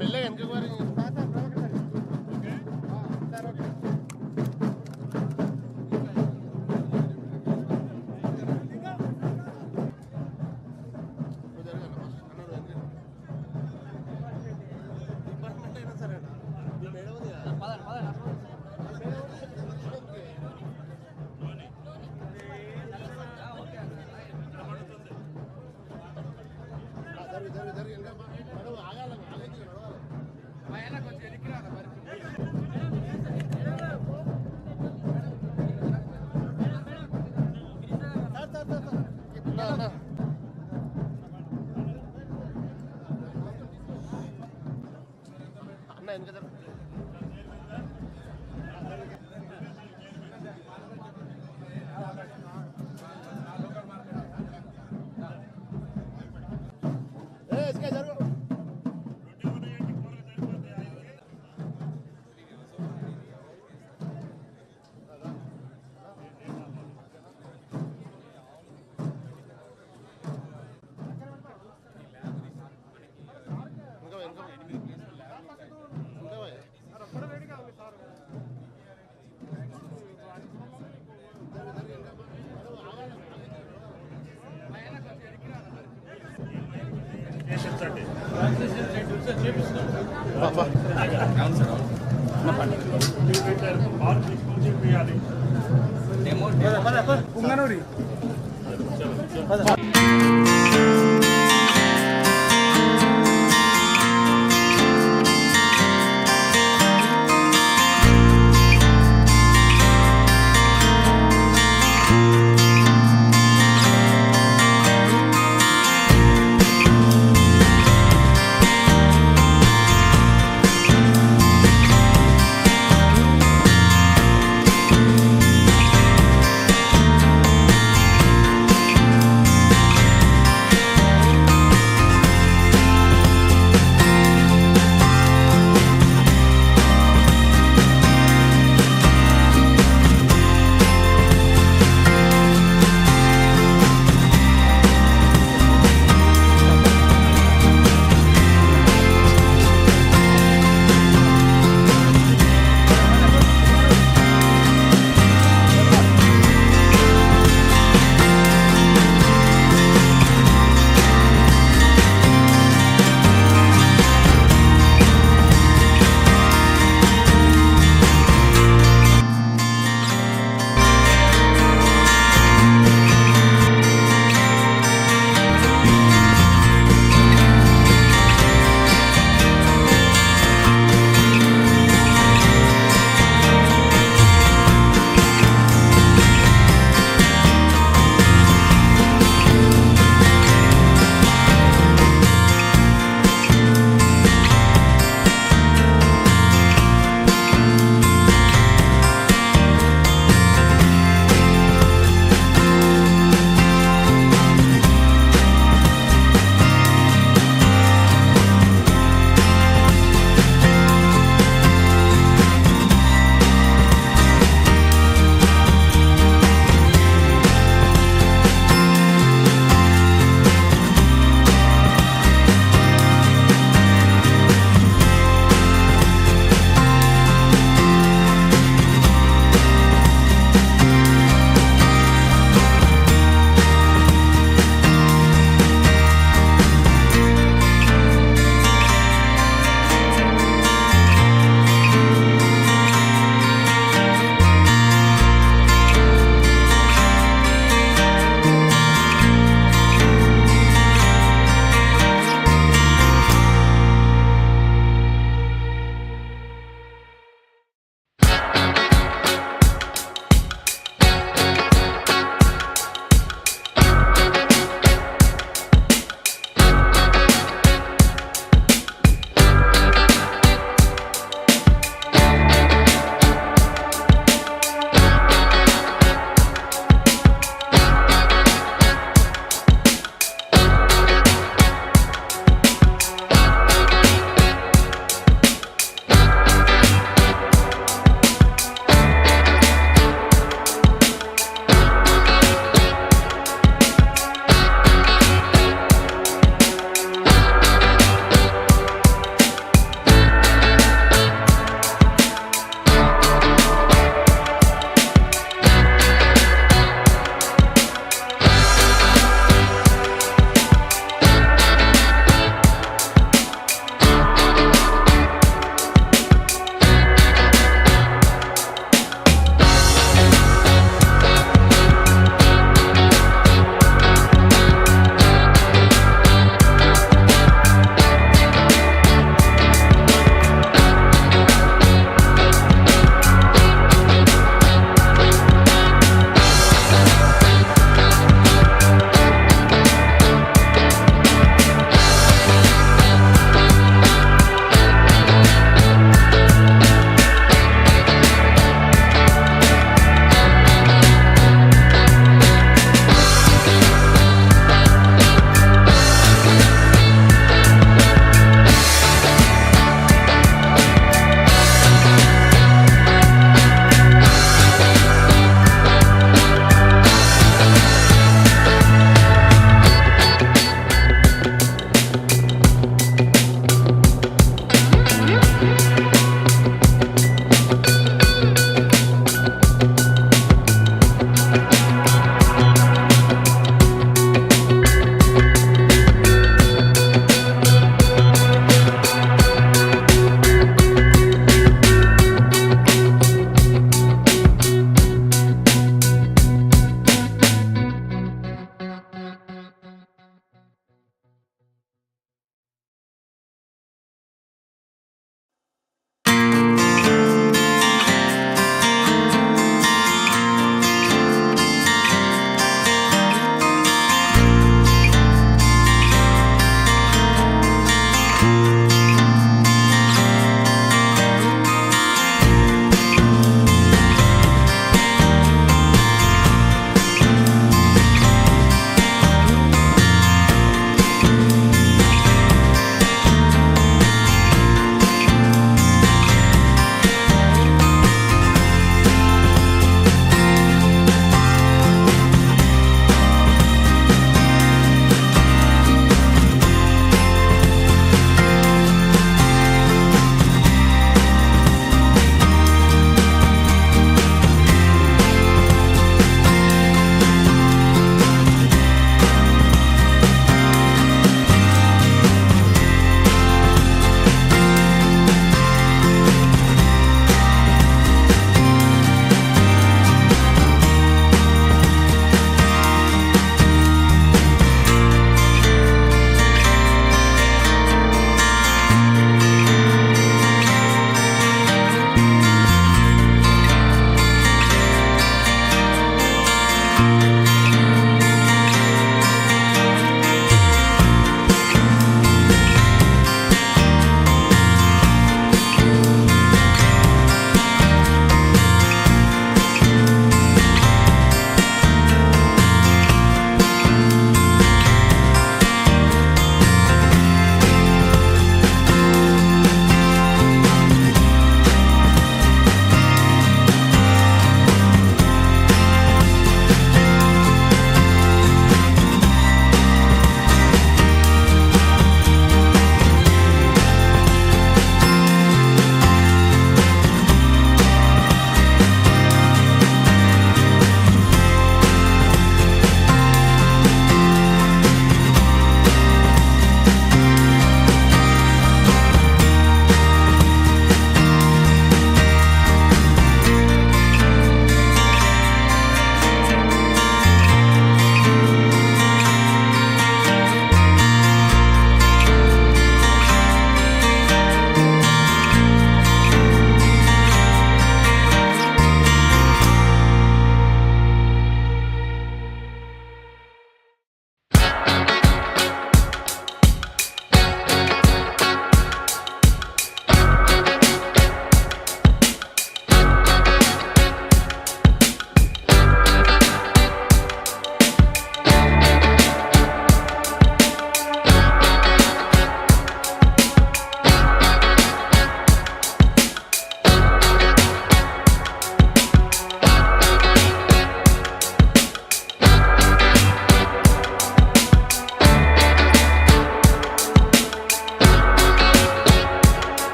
మెల్లగా ఎందుకు మరి అన్న ఎందుకు ఉంగనూరి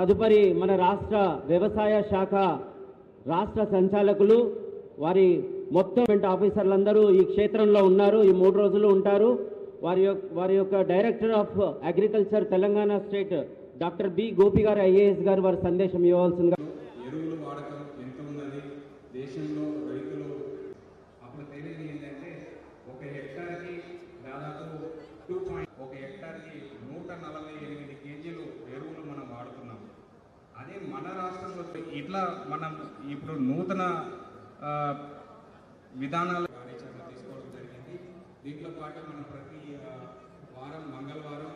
తదుపరి మన రాష్ట్ర వ్యవసాయ శాఖ రాష్ట్ర సంచాలకులు వారి మొత్తం ఆఫీసర్లందరూ ఈ క్షేత్రంలో ఉన్నారు. ఈ 3 రోజులు ఉంటారు. వారి యొక్క director of agriculture Telangana state doctor B Gopi గారు ఐఏఎస్ గారు వారి సందేశం ఇవ్వవలసిందిగా. ఎరువుల వాడకం ఎంత ఉన్నది దేశంలో, రైతులు అప్పుడు తెలియదు ఏంటంటే ఒక హెక్టార్కి దాదాపు 1 హెక్టార్కి 148 కేజీలు ఎరువులు మనం వాడుతున్నాం. అదే మన రాష్ట్రంలో ఇట్లా మనం ఇప్పుడు నూతన విధానాలు కార్యాచరణ తీసుకోవడం జరిగింది. దీంట్లో పాటు మనం ప్రతి వారం మంగళవారం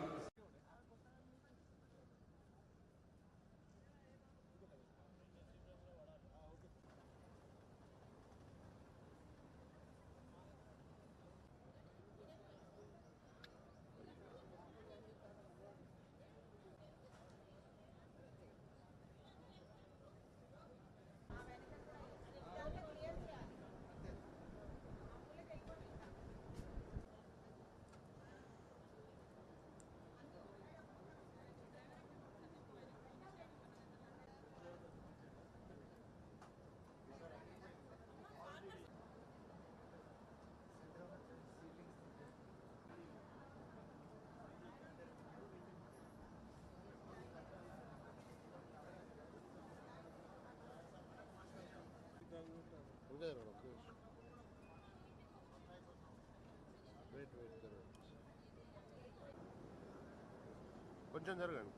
కొంచెం జరగండి.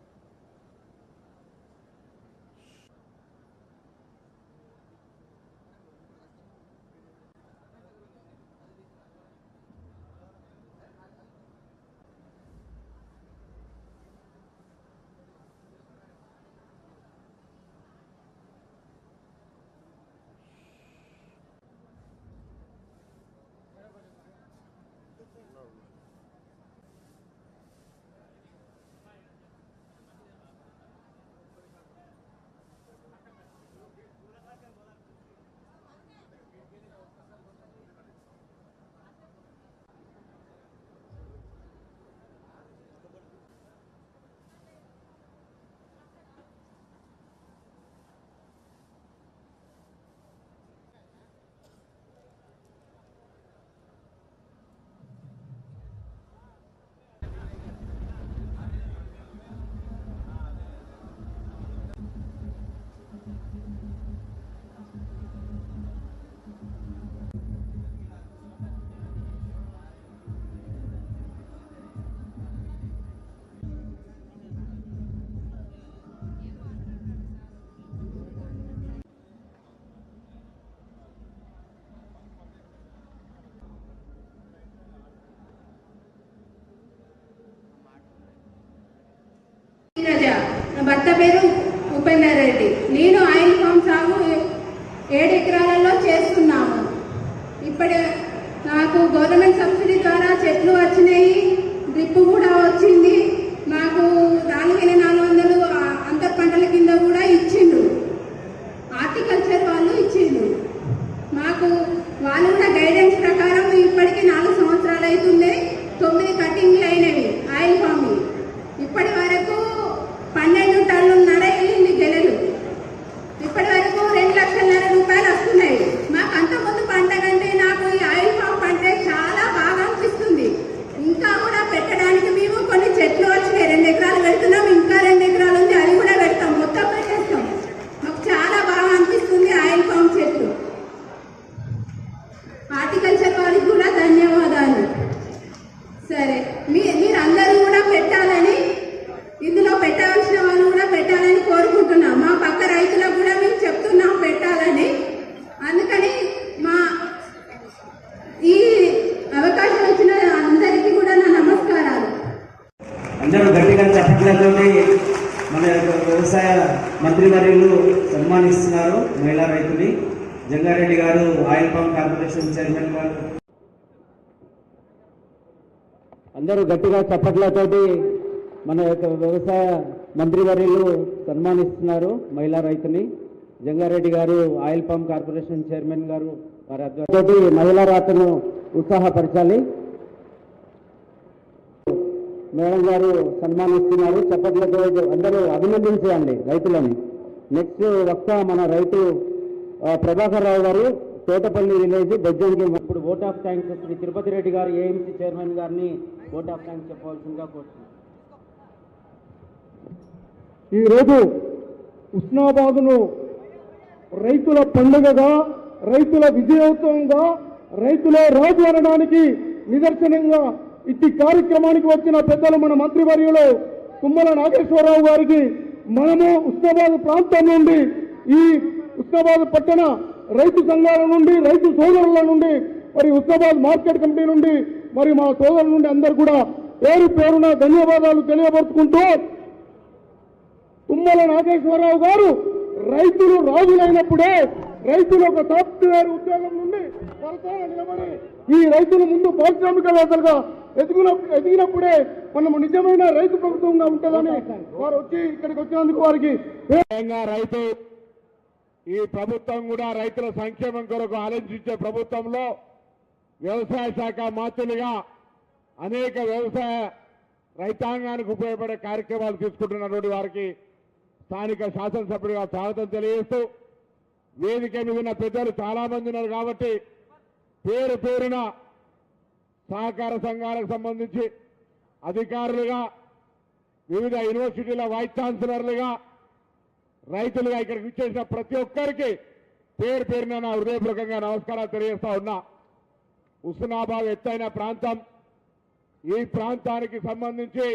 నా భర్త పేరు ఉపేందర్ రెడ్డి. నేను ఆయిల్ ఫామ్ సాగు 7 ఎకరాలలో చేస్తున్నాము. ఇప్పటి నాకు గవర్నమెంట్ సబ్సిడీ ద్వారా చెట్లు వచ్చినాయి, డ్రిప్ కూడా వచ్చింది. మాకు 4400 అంతర్ పంటల కింద కూడా ఇచ్చిండ్రు, హార్టికల్చర్ వాళ్ళు ఇచ్చిండ్రు మాకు. వాళ్ళు కూడా గైడెన్స్ ప్రకారం ఇప్పటికీ 4 సంవత్సరాలు అవుతుంది. 9 కటింగ్లు అయినవి ఆయిల్ ఫామ్. ఇప్పటి వరకు 12 టన్నున్నర వెళ్ళింది గెలలు. ఇప్పటి వరకు 2,00,000 రూపాయలు వస్తున్నాయి. మాకు అంతకుముందు పంట కంటే నాకు ఈ ఆయిల్ ఫామ్ పంట చాలా బాగా అనిపిస్తుంది. ఇంకా కూడా పెట్టడానికి మేము కొన్ని చెట్లు వచ్చినాయి, 2 ఎకరాలు పెడుతున్నాం, ఇంకా 2 ఎకరాలు ఉంది, అది కూడా పెడతాం, మొత్తం పెట్టేస్తాం. మాకు చాలా బాగా అనిపిస్తుంది ఆయిల్ ఫామ్ చెట్లు. హార్టికల్చర్ వారికి కూడా ధన్యవాదాలు. సరే, మీరు అందరూ కూడా పెట్టాలని, ఇందులో పెట్టాల్సిన వాళ్ళు కూడా పెట్టాలని కోరుకుంటున్నాం. మా పక్క రైతులకు కూడా మేము చెప్తున్నాం పెట్టాలని. అందుకని మా ఈ అవకాశం ఇచ్చిన అందరికీ కూడా నా నమస్కారాలు. అందరూ గట్టిగా చప్పట్లతో మన యొక్క వ్యవసాయ మంత్రివర్యులు సన్మానిస్తున్నారు మహిళా రైతుని. జంగారెడ్డి గారు ఆయిల్ పామ్ కార్పొరేషన్ చైర్మన్ గారు. అందరూ గట్టిగా చప్పట్లతోటి మన యొక్క వ్యవసాయ మంత్రివర్యులు సన్మానిస్తున్నారు మహిళా రైతుని. జంగారెడ్డి గారు ఆయిల్ పామ్ కార్పొరేషన్ చైర్మన్ గారు వారి ఆధ్వర్యంలో మహిళా రాతను ఉత్సాహపరచాలి. మేడం గారు సన్మానిస్తున్నారు. చప్పట్లతో అందరూ అభినందించండి రైతులని. నెక్స్ట్ వక్త మన రైతు ప్రభాకర్ రావు గారు, తోటపల్లి విలేజ్ బొజ్జంకి. ఇప్పుడు vote of thanks Shri Tirupati Reddy గారు ఏఎంసీ చైర్మన్ గారిని ఓట్ ఆఫ్ థ్యాంక్స్ చెప్పవలసిందిగా కోరుతున్నాను. ఈరోజు ఉస్నాబాదును రైతుల పండుగగా, రైతుల విజయోత్సవంగా, రైతులే రాజు అనడానికి నిదర్శనంగా ఇట్టి కార్యక్రమానికి వచ్చిన పెద్దలు మన మంత్రివర్యులు తుమ్మల నాగేశ్వరరావు గారికి మనము ఉస్నాబాద్ ప్రాంతం నుండి, ఈ ఉస్నాబాద్ పట్టణ రైతు సంఘాల నుండి, రైతు సోదరుల నుండి, మరి ఉస్నాబాద్ మార్కెట్ కమిటీ నుండి, మరి మా సోదరుల నుండి అందరు కూడా పేరు పేరున ధన్యవాదాలు తెలియపరుచుకుంటూ, తుమ్మల నాగేశ్వరరావు గారు రైతులు రాజులైనప్పుడే రైతులు ఒక సాఫ్ట్వేర్ ఉద్యోగం నుండి వరసగా నిలబడి ఈ రైతుల ముందు పారిశ్రామికవేత్తలుగా ఎదిగినప్పుడే మనము నిజమైన రైతు ప్రభుత్వంగా ఉంటుందని వారు వచ్చి ఇక్కడికి వచ్చినందుకు వారికి రైతు ఈ ప్రభుత్వం కూడా రైతుల సంక్షేమం కొరకు ఆలోచించే ప్రభుత్వంలో వ్యవసాయ శాఖ మంత్రులుగా అనేక వ్యవసాయ రైతాంగానికి ఉపయోగపడే కార్యక్రమాలు తీసుకుంటున్నటువంటి వారికి స్థానిక శాసనసభ్యుడిగా స్వాగతం తెలియజేస్తూ, వేదిక మీద ఉన్న పెద్దలు చాలా మంది ఉన్నారు కాబట్టి పేరు పేరున సహకార సంఘాలకు సంబంధించి అధికారులుగా, వివిధ యూనివర్సిటీల వైస్ ఛాన్సలర్లుగా, రైతులుగా ఇక్కడికి విచ్చేసిన ప్రతి ఒక్కరికి పేరు పేరున నా హృదయపూర్వకంగా నమస్కారాలు తెలియజేస్తా ఉన్నా. హుస్నాబాద్ ఎత్తైన ప్రాంతం. ఈ ప్రాంతానికి సంబంధించి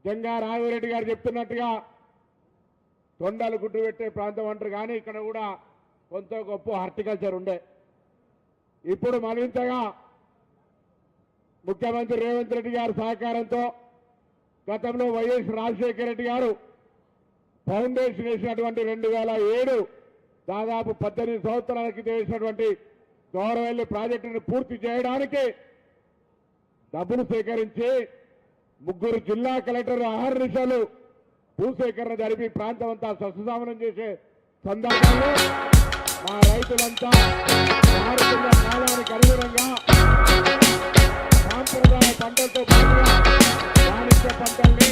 జంగా రాఘవరెడ్డి గారు చెప్తున్నట్టుగా తొండలు గుడ్డు పెట్టే ప్రాంతం అంటారు, కానీ ఇక్కడ కూడా కొంత గొప్ప హార్టికల్చర్ ఉండే. ఇప్పుడు మరింతగా ముఖ్యమంత్రి రేవంత్ రెడ్డి గారి సహకారంతో గతంలో వైఎస్ రాజశేఖర రెడ్డి గారు ఫౌండేషన్ వేసినటువంటి 2007 దాదాపు 18 సంవత్సరాల క్రితం వేసినటువంటి గౌరవెల్లి ప్రాజెక్టును పూర్తి చేయడానికి డబ్బులు సేకరించి 3 జిల్లా కలెక్టర్లు అహర్నిశలు భూసేకరణ జరిపి ప్రాంతం అంతా సస్యశామనం చేసే సందర్భంలో మా రైతులంతా మారుతున్న కాలానికి అనుగుణంగా సాంప్రదాయ పంటలతో పాటుగా వాణిజ్య పంటల్ని,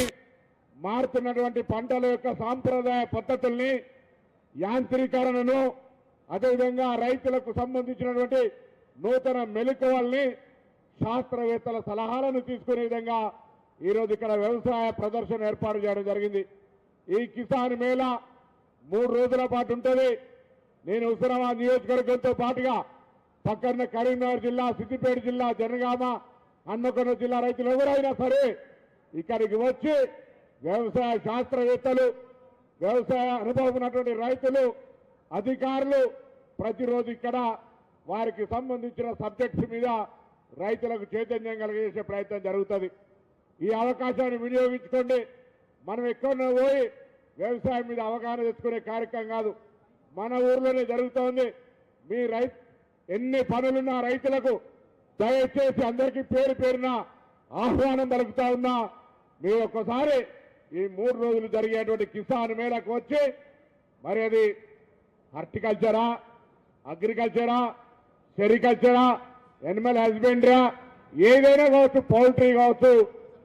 మారుతున్నటువంటి పంటల యొక్క సాంప్రదాయ పద్ధతుల్ని, యాంత్రీకరణను, అదేవిధంగా రైతులకు సంబంధించినటువంటి నూతన మెలకువల్ని, శాస్త్రవేత్తల సలహాలను తీసుకునే విధంగా ఈరోజు ఇక్కడ వ్యవసాయ ప్రదర్శన ఏర్పాటు చేయడం జరిగింది. ఈ కిసాన్ మేళా 3 రోజుల పాటు ఉంటుంది. నేను హుస్నాబాద్ నియోజకవర్గంతో పాటుగా పక్కన కరీంనగర్ జిల్లా, సిద్దిపేట జిల్లా, జనగామ, హన్మకొండ జిల్లా రైతులు ఎవరైనా సరే ఇక్కడికి వచ్చి వ్యవసాయ శాస్త్రవేత్తలు, వ్యవసాయ అనుభవం ఉన్నటువంటి రైతులు, అధికారులు ప్రతిరోజు ఇక్కడ వారికి సంబంధించిన సబ్జెక్ట్స్ మీద రైతులకు చైతన్యం కలిగజేసే ప్రయత్నం జరుగుతుంది. ఈ అవకాశాన్ని వినియోగించుకోండి. మనం ఎక్కడో పోయి వ్యవసాయం మీద అవగాహన తెచ్చుకునే కార్యక్రమం కాదు, మన ఊర్లోనే జరుగుతోంది. మీ ఎన్ని పనులున్నా రైతులకు దయచేసి అందరికీ పేరు పేరున ఆహ్వానం పలుకుతా ఉన్నా. మీరు ఒక్కసారి ఈ 3 రోజులు జరిగేటువంటి కిసాన్ మేళకు వచ్చి, మరి అది హార్టికల్చరా, అగ్రికల్చరా, సెరికల్చరా, ఎనిమల్ హస్బెండరీ, ఏదైనా కావచ్చు, పౌల్ట్రీ కావచ్చు,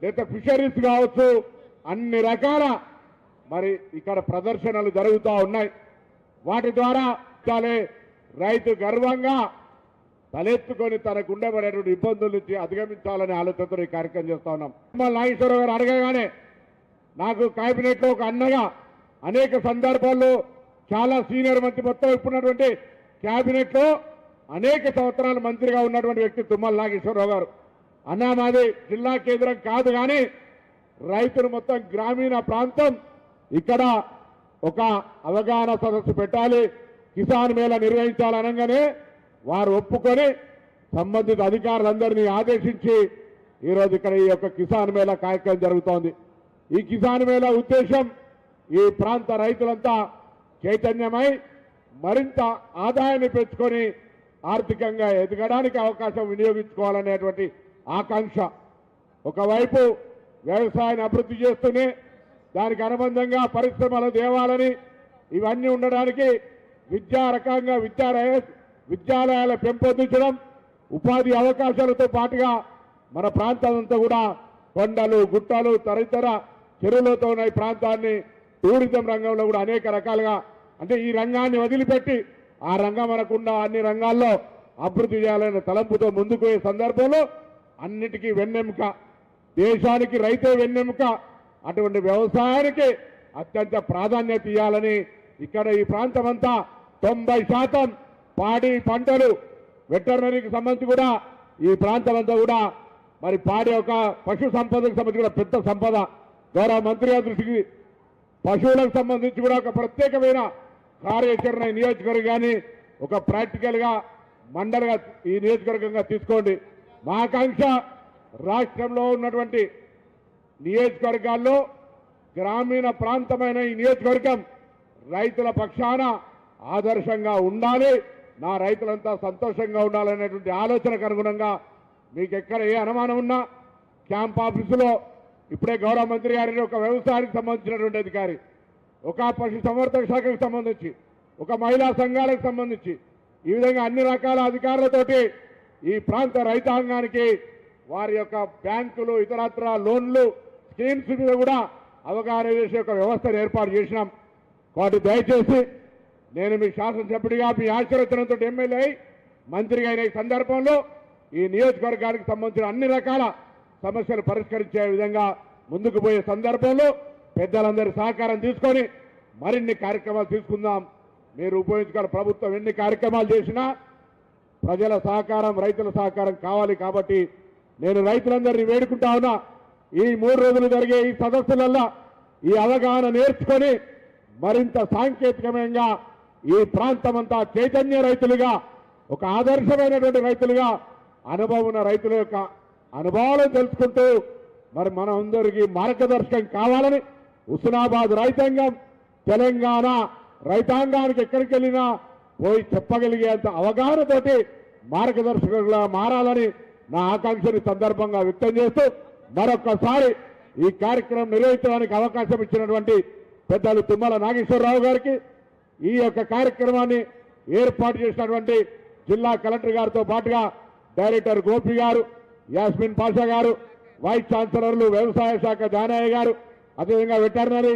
లేదా ఫిషరీస్ కావచ్చు, అన్ని రకాల మరి ఇక్కడ ప్రదర్శనలు జరుగుతూ ఉన్నాయి. వాటి ద్వారా రైతు గర్వంగా తలెత్తుకొని తనకు ఉండబడేటువంటి ఇబ్బందుల నుంచి అధిగమించాలనే ఆలోచనతో ఈ కార్యక్రమం చేస్తా ఉన్నాం. నాగేశ్వరరావు గారు అడగగానే నాకు కేబినెట్లో ఒక అన్నగా అనేక సందర్భాల్లో చాలా సీనియర్ మంత్రి, మొత్తం ఇప్పుడున్నటువంటి కేబినెట్లో అనేక సంవత్సరాలు మంత్రిగా ఉన్నటువంటి వ్యక్తి తుమ్మల నాగేశ్వరరావు గారు. అన్నా మాది జిల్లా కేంద్రం కాదు, కానీ రైతులు మొత్తం గ్రామీణ ప్రాంతం, ఇక్కడ ఒక అవగాహన సదస్సు పెట్టాలి, కిసాన్ మేళా నిర్వహించాలనగానే వారు ఒప్పుకొని సంబంధిత అధికారులందరినీ ఆదేశించి ఈరోజు ఇక్కడ ఈ యొక్క కిసాన్ మేళా కార్యక్రమం జరుగుతోంది. ఈ కిసాన్ మేళా ఉద్దేశం ఈ ప్రాంత రైతులంతా చైతన్యమై మరింత ఆదాయాన్ని పెంచుకొని ఆర్థికంగా ఎదగడానికి అవకాశం వినియోగించుకోవాలనేటువంటి ఆకాంక్ష. ఒకవైపు వ్యవసాయాన్ని అభివృద్ధి చేస్తూనే దానికి అనుబంధంగా పరిశ్రమలు తేవాలని, ఇవన్నీ ఉండడానికి విద్యా రకంగా విద్యాలయాల పెంపొందించడం, ఉపాధి అవకాశాలతో పాటుగా మన ప్రాంతం అంతా కూడా కొండలు గుట్టలు తదితర చెరువులతో ఉన్న ఈ ప్రాంతాన్ని టూరిజం రంగంలో కూడా అనేక రకాలుగా అంటే ఈ రంగాన్ని వదిలిపెట్టి ఆ రంగం అనకుండా అన్ని రంగాల్లో అభివృద్ధి చేయాలనే తలంపుతో ముందుకు పోయే సందర్భంలో అన్నిటికీ వెన్నెముక దేశానికి రైతే వెన్నెముక అటువంటి వ్యవసాయానికి అత్యంత ప్రాధాన్యత ఇవ్వాలని ఇక్కడ ఈ ప్రాంతం అంతా 90% పాడి పంటలు వెటర్నరీకి సంబంధించి కూడా ఈ ప్రాంతం అంతా కూడా మరి పాడి ఒక పశు సంపదకు సంబంధించి కూడా పెద్ద సంపద గౌరవ మంత్రి గారి దృష్టికి పశువులకు సంబంధించి కూడా ఒక ప్రత్యేకమైన కార్యాచరణ ఈ నియోజకవర్గాన్ని ఒక ప్రాక్టికల్గా మండలిగా ఈ నియోజకవర్గంగా తీసుకోండి. మా ఆకాంక్ష రాష్ట్రంలో ఉన్నటువంటి నియోజకవర్గాల్లో గ్రామీణ ప్రాంతమైన ఈ నియోజకవర్గం రైతుల పక్షాన ఆదర్శంగా ఉండాలి, నా రైతులంతా సంతోషంగా ఉండాలనేటువంటి ఆలోచనకు అనుగుణంగా మీకు ఎక్కడ ఏ అనుమానం ఉన్నా క్యాంప్ ఆఫీసులో ఇప్పుడే గౌరవ మంత్రి గారిని ఒక వ్యవసాయానికి సంబంధించినటువంటి అధికారి, ఒక పశు సంవర్ధక శాఖకు సంబంధించి, ఒక మహిళా సంఘాలకు సంబంధించి ఈ విధంగా అన్ని రకాల అధికారులతోటి ఈ ప్రాంత రైతాంగానికి వారి యొక్క బ్యాంకులు ఇతరత్ర లోన్లు స్కీమ్స్ మీద కూడా అవగాహన చేసే ఒక వ్యవస్థను ఏర్పాటు చేసినాం. కాబట్టి దయచేసి నేను మీ శాసనసభ్యుడిగా మీ ఆశీర్వచనంతో ఎమ్మెల్యే మంత్రిగా అయిన ఈ సందర్భంలో ఈ నియోజకవర్గానికి సంబంధించిన అన్ని రకాల సమస్యలు పరిష్కరించే విధంగా ముందుకు పోయే సందర్భంలో పెద్దలందరి సహకారం తీసుకొని మరిన్ని కార్యక్రమాలు తీసుకుందాం. మీరు ఉపయోగించుకోవాలి. ప్రభుత్వం ఎన్ని కార్యక్రమాలు చేసినా ప్రజల సహకారం రైతుల సహకారం కావాలి. కాబట్టి నేను రైతులందరినీ వేడుకుంటా ఉన్నా, ఈ 3 రోజులు జరిగే ఈ సదస్సులల్లో ఈ అవగాహన నేర్చుకొని మరింత సాంకేతికమైన ఈ ప్రాంతమంతా చైతన్య రైతులుగా ఒక ఆదర్శమైనటువంటి రైతులుగా అనుభవం ఉన్న రైతుల యొక్క అనుభవాలను తెలుసుకుంటూ మరి మనం అందరికీ మార్గదర్శకం కావాలని హుస్నాబాద్ రైతాంగం తెలంగాణ రైతాంగానికి ఎక్కడికి వెళ్ళినా పోయి చెప్పగలిగేంత అవగాహనతోటి మార్గదర్శకులుగా మారాలని నా ఆకాంక్షని సందర్భంగా వ్యక్తం చేస్తూ మరొక్కసారి ఈ కార్యక్రమం నిర్వహించడానికి అవకాశం ఇచ్చినటువంటి పెద్దలు తుమ్మల నాగేశ్వరరావు గారికి, ఈ యొక్క కార్యక్రమాన్ని ఏర్పాటు చేసినటువంటి జిల్లా కలెక్టర్ గారితో పాటుగా డైరెక్టర్ గోపి గారు, యాస్మిన్ పాషా గారు, వైస్ ఛాన్సలర్లు వ్యవసాయ శాఖ జానయ్య గారు, అదేవిధంగా వెటర్నరీ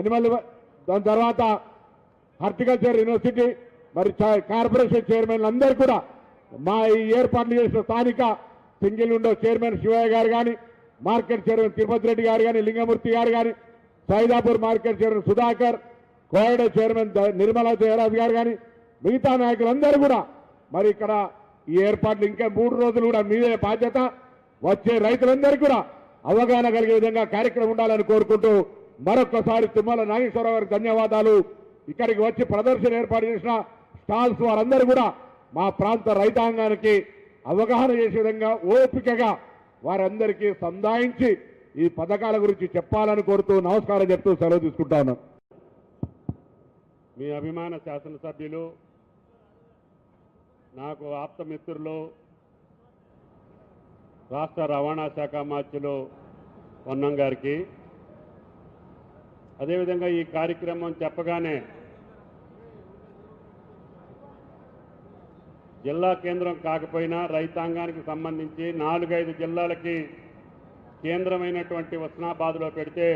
అనిమల్, దాని తర్వాత హార్టికల్చర్ యూనివర్సిటీ మరి కార్పొరేషన్ చైర్మన్లు అందరూ కూడా మా ఈ ఏర్పాట్లు చేసిన స్థానిక సింగిల్ విండో చైర్మన్ శివయ్య గారు కానీ, మార్కెట్ చైర్మన్ తిరుపతి రెడ్డి గారు కానీ, లింగమూర్తి గారు కానీ, Saidapur market chairman Sudhakar, కోయడ chairman Nirmala Jayaraj గారు కానీ, మిగతా నాయకులందరూ కూడా మరి ఇక్కడ ఈ ఏర్పాట్లు ఇంకా 3 రోజులు కూడా మీదే బాధ్యత. వచ్చే రైతులందరికీ కూడా అవగాహన కలిగే విధంగా కార్యక్రమం ఉండాలని కోరుకుంటూ మరొక్కసారి తుమ్మల నాగేశ్వరరావు గారికి ధన్యవాదాలు. ఇక్కడికి వచ్చి ప్రదర్శన ఏర్పాటు చేసిన స్టాల్స్ వారందరూ కూడా మా ప్రాంత రైతాంగానికి అవగాహన చేసే విధంగా ఓపికగా వారందరికీ సంధాయించి ఈ పథకాల గురించి చెప్పాలని కోరుతూ నమస్కారం చెప్తూ సెలవు తీసుకుంటా ఉన్నాను. మీ అభిమాన శాసనసభ్యులు, నాకు ఆప్తమిత్రులు, రాష్ట్ర రవాణా శాఖ మంత్రులు పొన్నం గారికి, అదేవిధంగా ఈ కార్యక్రమం చెప్పగానే జిల్లా కేంద్రం కాకపోయినా రైతాంగానికి సంబంధించి 4-5 జిల్లాలకి కేంద్రమైనటువంటి హుస్నాబాద్లో పెడితే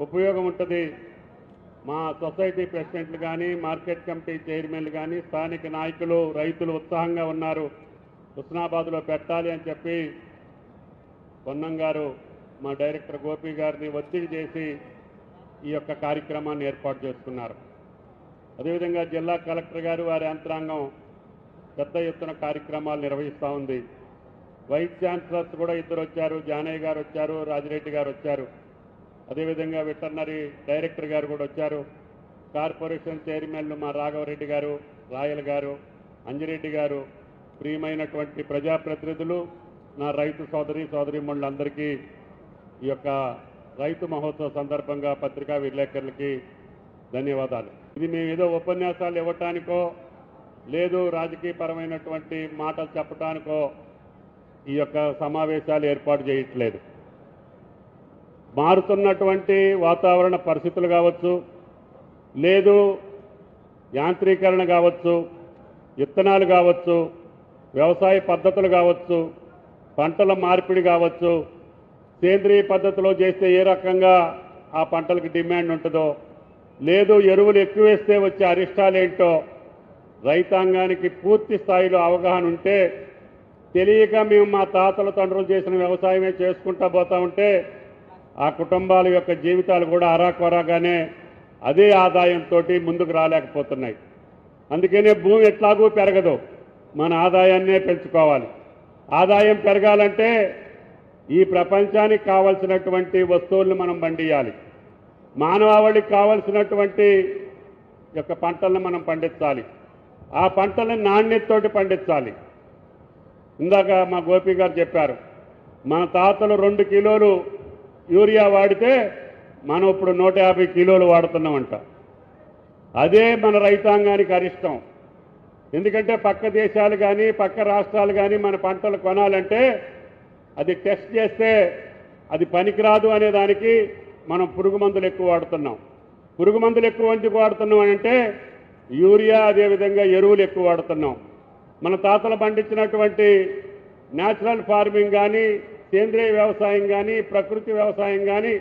ఉపయోగం ఉంటుంది. మా సొసైటీ ప్రెసిడెంట్లు కానీ, మార్కెట్ కమిటీ చైర్మన్లు కానీ, స్థానిక నాయకులు, రైతులు ఉత్సాహంగా ఉన్నారు, హుస్నాబాద్లో పెట్టాలి అని చెప్పి పొన్నం గారు మా డైరెక్టర్ గోపి గారిని ఒత్తిడి చేసి ఈ యొక్క కార్యక్రమాన్ని ఏర్పాటు చేసుకున్నారు. అదేవిధంగా జిల్లా కలెక్టర్ గారు వారి యంత్రాంగం పెద్ద ఎత్తున కార్యక్రమాలు నిర్వహిస్తూ ఉంది. వైస్ ఛాన్సలర్స్ కూడా 2 వచ్చారు, జానయ్య గారు వచ్చారు, రాజిరెడ్డి గారు వచ్చారు, అదేవిధంగా వెటర్నరీ డైరెక్టర్ గారు కూడా వచ్చారు. కార్పొరేషన్ చైర్మన్లు మా రాఘవరెడ్డి గారు, రాయల్ గారు, అంజిరెడ్డి గారు, ప్రియమైనటువంటి ప్రజాప్రతినిధులు, నా రైతు సోదరీమణులందరికీ ఈ యొక్క రైతు మహోత్సవ సందర్భంగా పత్రికా విలేకరులకి ధన్యవాదాలు. ఇది మేము ఏదో ఉపన్యాసాలు ఇవ్వటానికో లేదు రాజకీయపరమైనటువంటి మాటలు చెప్పటానికో ఈ యొక్క సమావేశాలు ఏర్పాటు చేయట్లేదు. మారుతున్నటువంటి వాతావరణ పరిస్థితులు కావచ్చు, లేదు యాంత్రీకరణ కావచ్చు, విత్తనాలు కావచ్చు, వ్యవసాయ పద్ధతులు కావచ్చు, పంటల మార్పిడి కావచ్చు, సేంద్రియ పద్ధతిలో చేస్తే ఏ రకంగా ఆ పంటలకు డిమాండ్ ఉంటుందో, లేదు ఎరువులు ఎక్కువ వేస్తే వచ్చే అరిష్టాలేంటో రైతాంగానికి పూర్తి స్థాయిలో అవగాహన ఉంటే, తెలియక మేము మా తాతల తండ్రులు చేసిన వ్యవసాయమే చేసుకుంటా పోతా ఉంటే ఆ కుటుంబాల యొక్క జీవితాలు కూడా అరాకొరాగానే అదే ఆదాయంతో ముందుకు రాలేకపోతున్నాయి. అందుకనే భూమి ఎట్లాగూ పెరగదు, మన ఆదాయాన్నే పెంచుకోవాలి. ఆదాయం పెరగాలంటే ఈ ప్రపంచానికి కావలసినటువంటి వస్తువులను మనం పండియాలి. మానవాళికి కావలసినటువంటి యొక్క పంటలను మనం పండించాలి. ఆ పంటలను నాణ్యతతోటి పండించాలి. ఇందాక మా గోపి గారు చెప్పారు, మన తాతలు 2 కిలోలు యూరియా వాడితే మనం ఇప్పుడు 150 కిలోలు వాడుతున్నామంట. అదే మన రైతాంగానికి అరిష్టం. ఎందుకంటే పక్క దేశాలు కానీ పక్క రాష్ట్రాలు కానీ మన పంటలు కొనాలంటే అది టెస్ట్ చేస్తే అది పనికిరాదు అనే దానికి మనం పురుగు మందులు ఎక్కువ వాడుతున్నాం. పురుగు మందులు ఎక్కువ ఎందుకు వాడుతున్నాం అంటే యూరియా, అదేవిధంగా ఎరువులు ఎక్కువ వాడుతున్నాం. మన తాతలు పండించినటువంటి న్యాచురల్ ఫార్మింగ్ కానీ, సేంద్రియ వ్యవసాయం కానీ, ప్రకృతి వ్యవసాయం కానీ,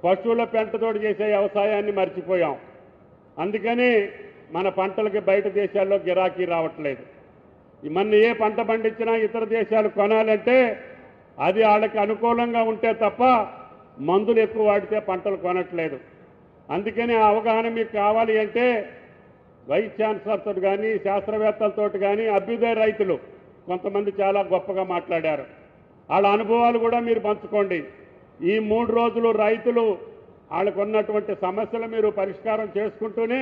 పశువుల పెంటతోటి చేసే వ్యవసాయాన్ని మర్చిపోయాం. అందుకని మన పంటలకి బయట దేశాల్లో గిరాకీ రావట్లేదు. మన ఏ పంట పండించినా ఇతర దేశాలు కొనాలంటే అది వాళ్ళకి అనుకూలంగా ఉంటే తప్ప మందులు ఎక్కువ వాడితే పంటలు కొనట్లేదు. అందుకని ఆ అవగాహన మీకు కావాలి అంటే వైస్ ఛాన్సలర్తో కానీ, శాస్త్రవేత్తలతో కానీ, అభ్యుదయ రైతులు కొంతమంది చాలా గొప్పగా మాట్లాడారు. వాళ్ళ అనుభవాలు కూడా మీరు పంచుకోండి. ఈ 3 రోజులు రైతులు వాళ్ళకు ఉన్నటువంటి సమస్యలు మీరు పరిష్కారం చేసుకుంటూనే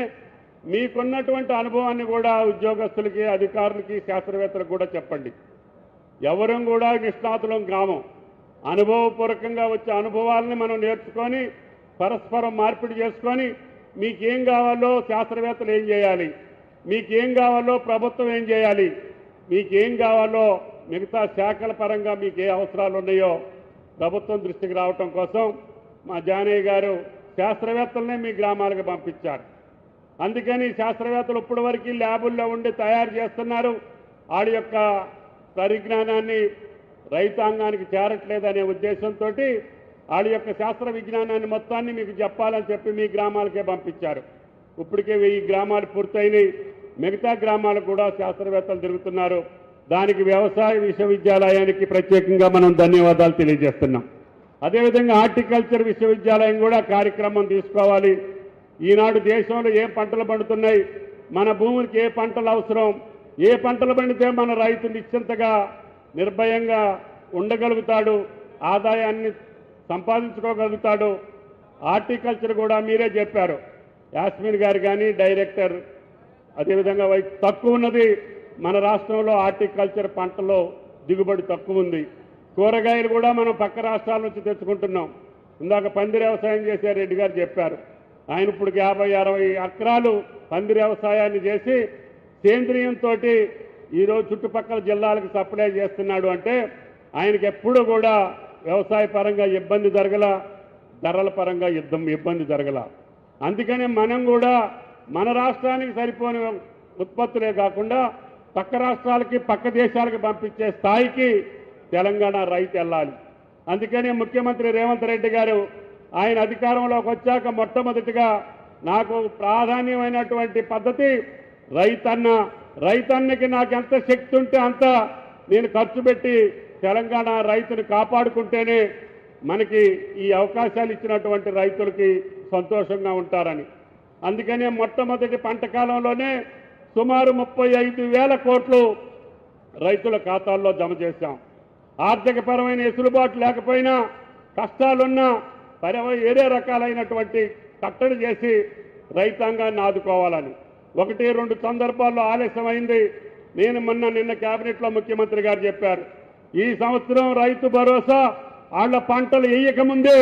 మీకున్నటువంటి అనుభవాన్ని కూడా ఉద్యోగస్తులకి, అధికారులకి, శాస్త్రవేత్తలకు కూడా చెప్పండి. ఎవరం కూడా నిష్ణాతులం కాము. అనుభవపూర్వకంగా వచ్చే అనుభవాలని మనం నేర్చుకొని పరస్పరం మార్పిడి చేసుకొని మీకేం కావాలో శాస్త్రవేత్తలు ఏం చేయాలి, మీకేం కావాలో ప్రభుత్వం ఏం చేయాలి, మీకేం కావాలో మిగతా శాఖల పరంగా మీకు ఏ అవసరాలు ఉన్నాయో ప్రభుత్వం దృష్టికి రావటం కోసం మా జానయ్య గారు శాస్త్రవేత్తలనే మీ గ్రామాలకు పంపించారు. అందుకని శాస్త్రవేత్తలు ఇప్పటి వరకు ల్యాబుల్లో ఉండి తయారు చేస్తున్నారు. వాళ్ళ యొక్క పరిజ్ఞానాన్ని రైతాంగానికి చేరట్లేదనే ఉద్దేశంతో వాళ్ళ యొక్క శాస్త్ర విజ్ఞానాన్ని మొత్తాన్ని మీకు చెప్పాలని చెప్పి మీ గ్రామాలకే పంపించారు. ఇప్పటికే 1000 గ్రామాలు పూర్తయినాయి. మిగతా గ్రామాలకు కూడా శాస్త్రవేత్తలు తిరుగుతున్నారు. దానికి వ్యవసాయ విశ్వవిద్యాలయానికి ప్రత్యేకంగా మనం ధన్యవాదాలు తెలియజేస్తున్నాం. అదేవిధంగా హార్టికల్చర్ విశ్వవిద్యాలయం కూడా కార్యక్రమం తీసుకోవాలి. ఈనాడు దేశంలో ఏ పంటలు పండుతున్నాయి, మన భూమికి ఏ పంటలు అవసరం, ఏ పంటలు పండితే మన రైతు నిశ్చింతగా నిర్భయంగా ఉండగలుగుతాడు, ఆదాయాన్ని సంపాదించుకోగలుగుతాడు. హార్టికల్చర్ కూడా మీరే చెప్పారు, యాస్మిన్ గారు కానీ డైరెక్టర్. అదేవిధంగా తక్కువ ఉన్నది మన రాష్ట్రంలో హార్టికల్చర్ పంటలో దిగుబడి తక్కువ ఉంది. కూరగాయలు కూడా మనం పక్క రాష్ట్రాల నుంచి తెచ్చుకుంటున్నాం. ఇందాక పందిరి వ్యవసాయం చేసే రెడ్డి గారు చెప్పారు, ఆయన ఇప్పుడు 50-60 ఎకరాలు పందిరి వ్యవసాయాన్ని చేసి సేంద్రియంతో ఈరోజు చుట్టుపక్కల జిల్లాలకు సప్లై చేస్తున్నాడు. అంటే ఆయనకి ఎప్పుడూ కూడా వ్యవసాయ పరంగా ఇబ్బంది జరగల, ధరల పరంగా ఇబ్బంది జరగల. అందుకని మనం కూడా మన రాష్ట్రానికి సరిపోని ఉత్పత్తులే కాకుండా పక్క రాష్ట్రాలకి, పక్క దేశాలకు పంపించే స్థాయికి తెలంగాణ రైతు వెళ్ళాలి. అందుకని ముఖ్యమంత్రి రేవంత్ రెడ్డి గారు ఆయన అధికారంలోకి వచ్చాక మొట్టమొదటిగా నాకు ప్రాధాన్యమైనటువంటి పద్ధతి రైతన్నకి నాకు ఎంత శక్తి ఉంటే అంత నేను ఖర్చు పెట్టి తెలంగాణ రైతుని కాపాడుకుంటేనే మనకి ఈ అవకాశాలు ఇచ్చినటువంటి రైతులకి సంతోషంగా ఉంటారని. అందుకనే మొట్టమొదటి పంట కాలంలోనే సుమారు 35,000 కోట్లు రైతుల ఖాతాల్లో జమ చేశాం. ఆర్థికపరమైన వెసులుబాటు లేకపోయినా, కష్టాలున్నా వేరే రకాలైనటువంటి కట్టడి చేసి రైతాంగాన్ని ఆదుకోవాలని 1-2 సందర్భాల్లో ఆలస్యమైంది. నిన్న కేబినెట్లో ముఖ్యమంత్రి గారు చెప్పారు, ఈ సంవత్సరం రైతు భరోసా వాళ్ళ పంటలు వేయకముందే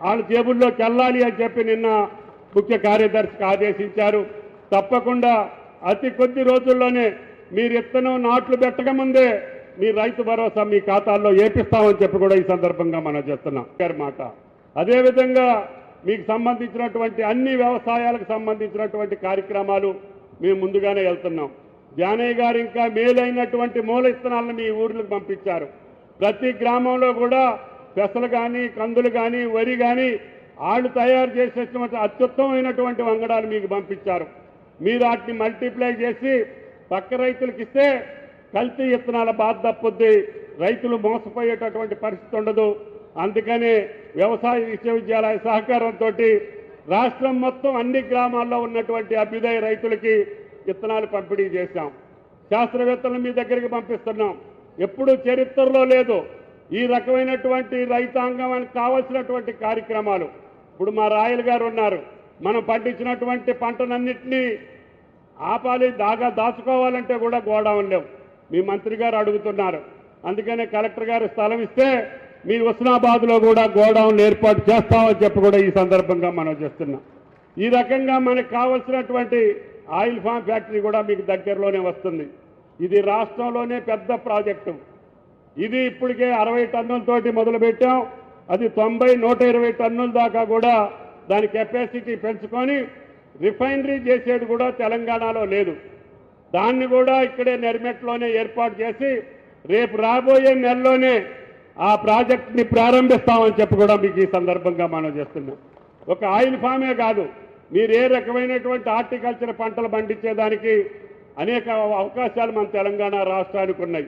వాళ్ళ జేబుల్లోకి వెళ్ళాలి అని చెప్పి నిన్న ముఖ్య కార్యదర్శికి ఆదేశించారు. తప్పకుండా అతి కొద్ది రోజుల్లోనే మీరు ఇత్తనం నాట్లు పెట్టకముందే మీ రైతు భరోసా మీ ఖాతాల్లో ఏపిస్తామని చెప్పి కూడా ఈ సందర్భంగా మనం చేస్తున్నాం మాట. అదేవిధంగా మీకు సంబంధించినటువంటి అన్ని వ్యవసాయాలకు సంబంధించినటువంటి కార్యక్రమాలు మేము ముందుగానే వెళ్తున్నాం. జానయ్య గారు ఇంకా మేలైనటువంటి మూల ఇత్తనాలను మీ ఊర్లకు పంపించారు. ప్రతి గ్రామంలో కూడా పెసలు కానీ కందులు కానీ వరి కానీ వాళ్ళు తయారు చేసేటువంటి అత్యుత్తమైనటువంటి వంగడాలు మీకు పంపించారు. మీరు వాటిని మల్టిప్లై చేసి పక్క రైతులకు ఇస్తే కల్తీ విత్తనాల బాధ తప్పుద్ది, రైతులు మోసపోయేటటువంటి పరిస్థితి ఉండదు. అందుకనే వ్యవసాయ విశ్వవిద్యాలయ సహకారంతో రాష్ట్రం మొత్తం అన్ని గ్రామాల్లో ఉన్నటువంటి అభ్యుదయ రైతులకి విత్తనాలు పంపిణీ చేశాం. శాస్త్రవేత్తలను మీ దగ్గరికి పంపిస్తున్నాం. ఎప్పుడూ చరిత్రలో లేదు ఈ రకమైనటువంటి రైతాంగానికి కావాల్సినటువంటి కార్యక్రమాలు. ఇప్పుడు మా రాయల్ గారు ఉన్నారు, మనం పండించినటువంటి పంటనన్నింటినీ ఆపాలి, దాచుకోవాలంటే కూడా గోడౌన్ లేవు. మీ మంత్రి గారు అడుగుతున్నారు, అందుకనే కలెక్టర్ గారు స్థలం ఇస్తే మీ హుస్నాబాద్లో కూడా గోడౌన్లు ఏర్పాటు చేస్తామని చెప్పి కూడా ఈ సందర్భంగా మనం చేస్తున్నాం. ఈ రకంగా మనకు కావాల్సినటువంటి ఆయిల్ ఫామ్ ఫ్యాక్టరీ కూడా మీకు దగ్గరలోనే వస్తుంది. ఇది రాష్ట్రంలోనే పెద్ద ప్రాజెక్టు. ఇది ఇప్పటికే 60 టన్నులతోటి మొదలుపెట్టాం. అది 90, 120 టన్నుల దాకా కూడా దాని కెపాసిటీ పెంచుకొని రిఫైనరీ చేసేది కూడా తెలంగాణలో లేదు. దాన్ని కూడా ఇక్కడే నెర్మెట్లోనే ఏర్పాటు చేసి రేపు రాబోయే నెలలోనే ఆ ప్రాజెక్ట్ని ప్రారంభిస్తామని చెప్పి కూడా మీకు ఈ సందర్భంగా మనం చేస్తున్నాం. ఒక ఆయిల్ ఫామే కాదు, మీరు ఏ రకమైనటువంటి హార్టికల్చర్ పంటలు పండించేదానికి అనేక అవకాశాలు మన తెలంగాణ రాష్ట్రానికి ఉన్నాయి.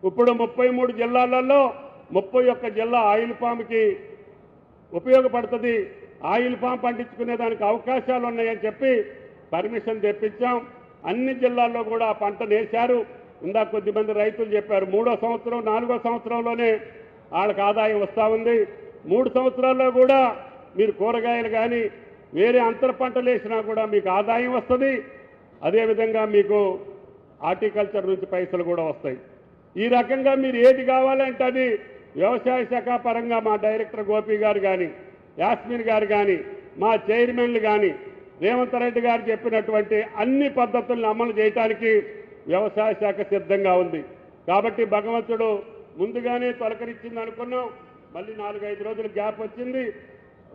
ఇప్పుడు 33 జిల్లాలలో 31 జిల్లా ఆయిల్ ఫామ్కి ఉపయోగపడుతుంది. ఆయిల్ ఫామ్ పండించుకునే దానికి అవకాశాలు ఉన్నాయని చెప్పి పర్మిషన్ తెప్పించాం. అన్ని జిల్లాల్లో కూడా ఆ పంటను వేశారు. ఇందాక కొద్దిమంది రైతులు చెప్పారు, 3వ సంవత్సరం 4వ సంవత్సరంలోనే వాళ్ళకి ఆదాయం వస్తూ ఉంది. 3 సంవత్సరాల్లో కూడా మీరు కూరగాయలు కానీ వేరే అంతర పంటలు వేసినా కూడా మీకు ఆదాయం వస్తుంది. అదేవిధంగా మీకు హార్టికల్చర్ నుంచి పైసలు కూడా వస్తాయి. ఈ రకంగా మీరు ఏది కావాలంటే అది వ్యవసాయ శాఖ పరంగా మా డైరెక్టర్ గోపి గారు కానీ, యాస్మిన్ గారు కానీ, మా చైర్మన్లు కానీ, రేవంత్ రెడ్డి గారు చెప్పినటువంటి అన్ని పద్ధతులను అమలు చేయడానికి వ్యవసాయ శాఖ సిద్ధంగా ఉంది. కాబట్టి భగవంతుడు ముందుగానే తొలకరించింది అనుకున్నాం. మళ్ళీ 4-5 రోజులు గ్యాప్ వచ్చింది.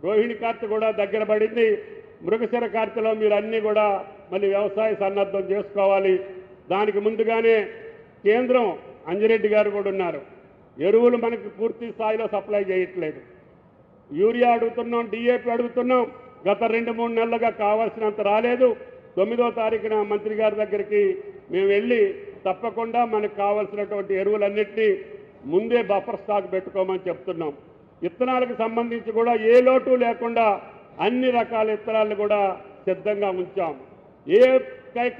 రోహిణి కార్తె కూడా దగ్గర పడింది. మృగశిర కార్తెలో మీరు అన్నీ కూడా మళ్ళీ వ్యవసాయ సన్నద్ధం చేసుకోవాలి. దానికి ముందుగానే కేంద్రం అంజిరెడ్డి గారు కూడా ఉన్నారు. ఎరువులు మనకు పూర్తి స్థాయిలో సప్లై చేయట్లేదు. యూరియా అడుగుతున్నాం, డిఏపి అడుగుతున్నాం. గత 2-3 నెలలుగా కావాల్సినంత రాలేదు. 9వ తారీఖున మంత్రి గారి దగ్గరికి మేము వెళ్ళి తప్పకుండా మనకు కావాల్సినటువంటి ఎరువులన్నింటినీ ముందే బఫర్ స్టాక్ పెట్టుకోమని చెప్తున్నాం. విత్తనాలకు సంబంధించి కూడా ఏ లోటు లేకుండా అన్ని రకాల విత్తనాలను కూడా సిద్ధంగా ఉంచాం. ఏ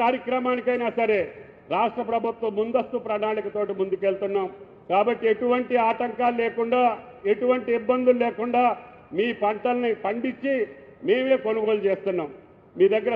కార్యక్రమానికైనా సరే రాష్ట్ర ప్రభుత్వం ముందస్తు ప్రణాళికతోటి ముందుకెళ్తున్నాం. కాబట్టి ఎటువంటి ఆటంకాలు లేకుండా, ఎటువంటి ఇబ్బందులు లేకుండా మీ పంటల్ని పండించి మేమే కొనుగోలు చేస్తున్నాం. మీ దగ్గర